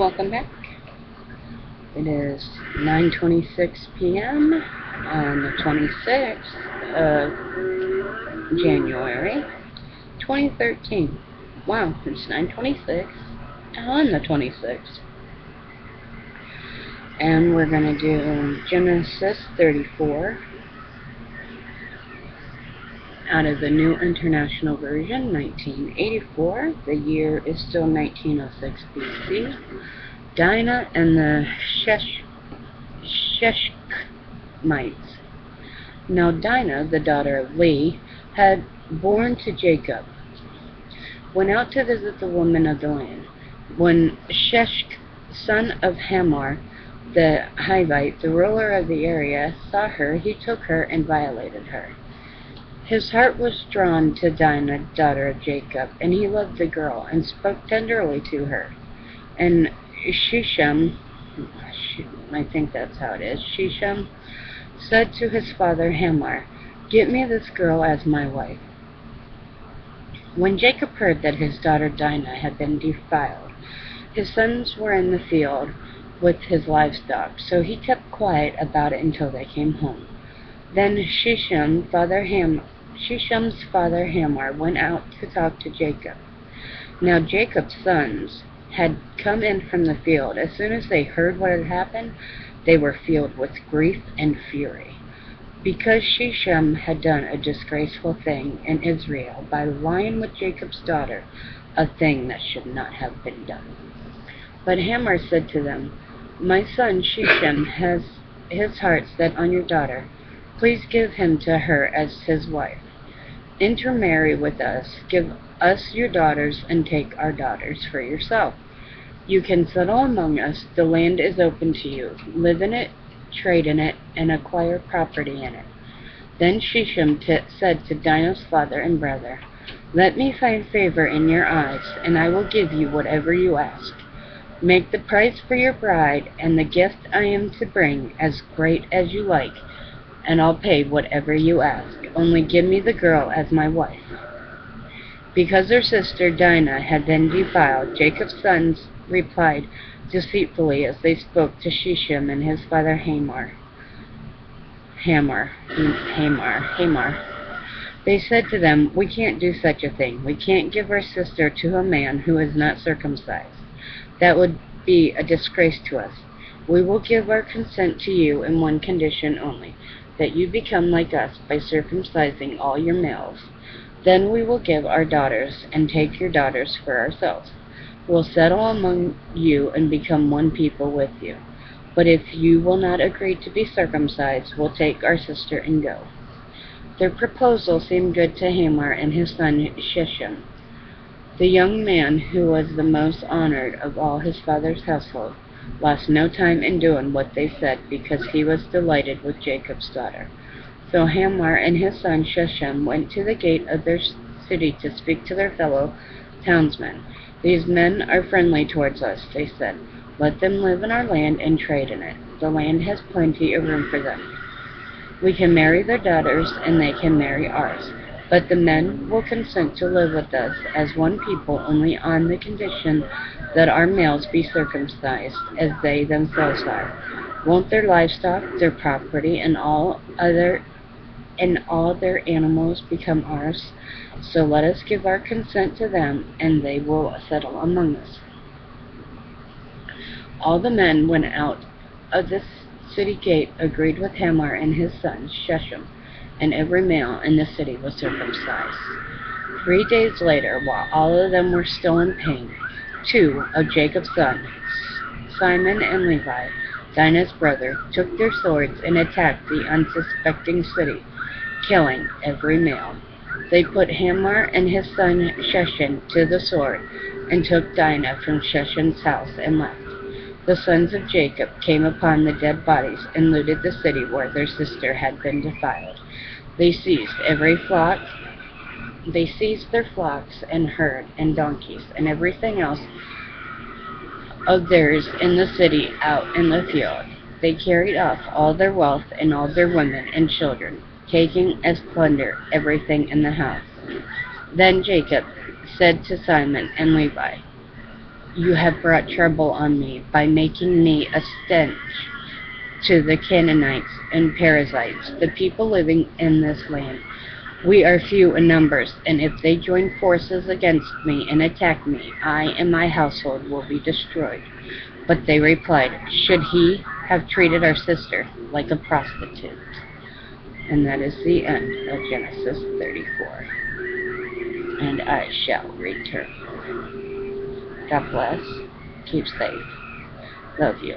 Welcome back. It is 9:26 p.m. on the 26th of January 2013. Wow, it's 9:26 on the 26th. And we're going to do Genesis 34 out of the New International Version, 1984. The year is still 1906 BC. Dinah and the Shechemites. Now Dinah, the daughter of Leah, had borne to Jacob, went out to visit the women of the land. When Shechem, son of Hamor the Hivite, the ruler of the area, saw her, he took her and violated her. His heart was drawn to Dinah, daughter of Jacob, and he loved the girl, and spoke tenderly to her. And Shechem, I think that's how it is, Shechem said to his father Hamor, "Get me this girl as my wife." When Jacob heard that his daughter Dinah had been defiled, his sons were in the field with his livestock, so he kept quiet about it until they came home. Then Shechem's father Hamor went out to talk to Jacob. Now Jacob's sons had come in from the field. As soon as they heard what had happened, they were filled with grief and fury, because Shechem had done a disgraceful thing in Israel by lying with Jacob's daughter, a thing that should not have been done. But Hamor said to them, "My son Shechem has his heart set on your daughter. Please give him to her as his wife. Intermarry with us, give us your daughters, and take our daughters for yourself. You can settle among us, the land is open to you. Live in it, trade in it, and acquire property in it." Then Shechem said to Dinah's father and brother, "Let me find favor in your eyes, and I will give you whatever you ask. Make the price for your bride and the gift I am to bring as great as you like, and I'll pay whatever you ask. Only give me the girl as my wife." Because her sister Dinah had been defiled, Jacob's sons replied deceitfully as they spoke to Shechem and his father Hamor. They said to them, "We can't do such a thing. We can't give our sister to a man who is not circumcised. That would be a disgrace to us. We will give our consent to you in one condition only, that you become like us by circumcising all your males. Then we will give our daughters and take your daughters for ourselves. We'll settle among you and become one people with you. But if you will not agree to be circumcised, we'll take our sister and go." Their proposal seemed good to Hamor and his son Shechem. The young man, who was the most honored of all his father's household, lost no time in doing what they said, because he was delighted with Jacob's daughter. So Hamor and his son Shechem went to the gate of their city to speak to their fellow townsmen. "These men are friendly towards us," they said. "Let them live in our land and trade in it. The land has plenty of room for them. We can marry their daughters, and they can marry ours. But the men will consent to live with us as one people only on the condition that our males be circumcised, as they themselves are. Won't their livestock, their property, and all their animals become ours? So let us give our consent to them, and they will settle among us." All the men went out of the city gate, agreed with Hamor and his son Shechem, and every male in the city was circumcised. 3 days later, while all of them were still in pain, 2 of Jacob's sons, Simon and Levi, Dinah's brother, took their swords and attacked the unsuspecting city, killing every male. They put Hamor and his son Shechem to the sword, and took Dinah from Shechem's house and left. The sons of Jacob came upon the dead bodies and looted the city where their sister had been defiled. They seized their flocks and herd and donkeys and everything else of theirs in the city out in the field. They carried off all their wealth and all their women and children, taking as plunder everything in the house. Then Jacob said to Simon and Levi, You have brought trouble on me by making me a stench to the Canaanites and Perizzites, the people living in this land. We are few in numbers, and if they join forces against me and attack me, I and my household will be destroyed. But they replied, should he have treated our sister like a prostitute? And that is the end of Genesis 34. And I shall return. God bless. Keep safe. Love you.